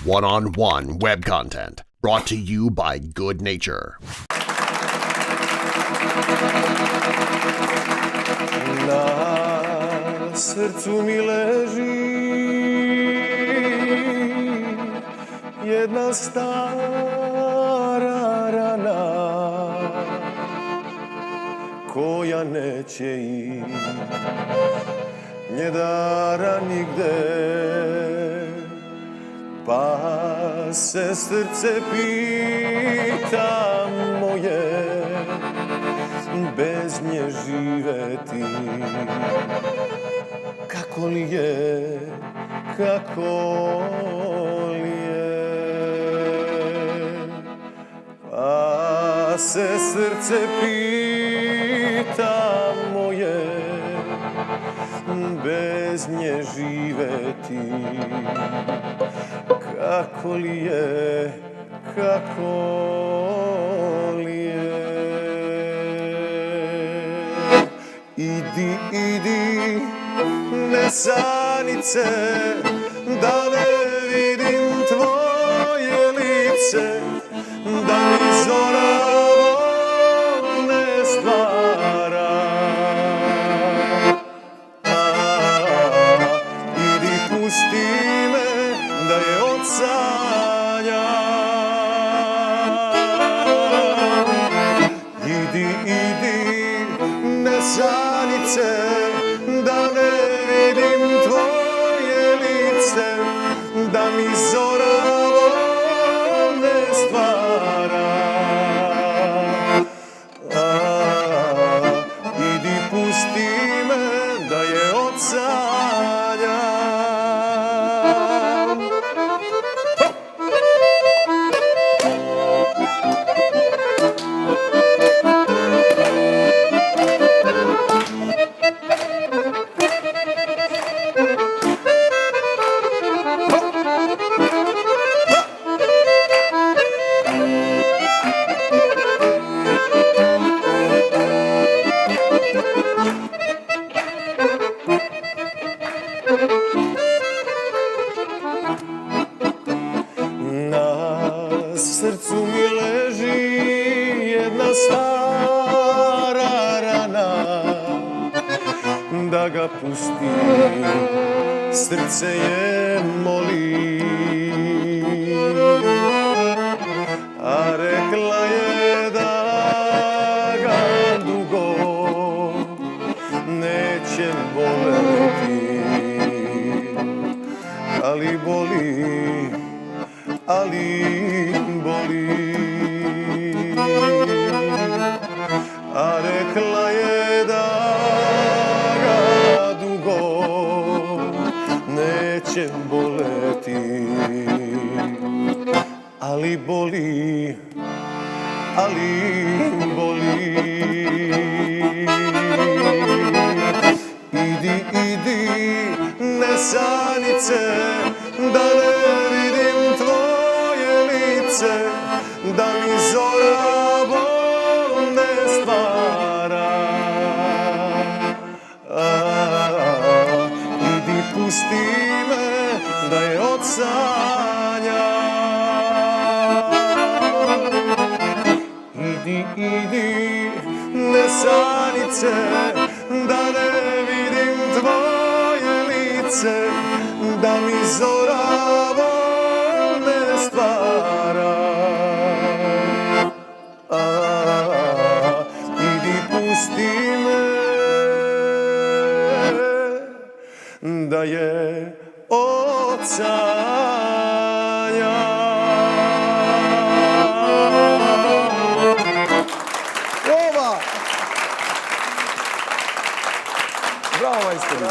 One-on-one web content brought to you by Good Nature. Na srcu mi leži jedna stara rana koja neće i njedara nigde, pa se srce pita moje, bez nje živeti kako li je, kako li je. Pa se srce pita moje, bez nje živeti kako li je, kako li je. Idi, idi, nesanice, da ne vidim tvoje lice, da mi zora ne stvara. Idi, pusti me da je od sanja. Idi, idi, nesanice, da ne vidim tvoje lice, da mi zora ne stvara. Idi, pusti me da je od sanja. Na srcu mi leži jedna stara rana, da ga pustim, srce je moli. A rekla je da ga dugo neće boleti, ali boli, ali boli. A rekla je da ga dugo neće boleti, ali boli, ali boli. Idi, idi, nesanice, da ne vidim tvoje lice, da mi zora ne stvara. Idi, pusti me da je od sanja. Idi, idi, nesanice, da ne vidim tvoje lice, da mi zora ne stvara. Idi, pusti me da je od sanja. Ova! Bravo, majstori!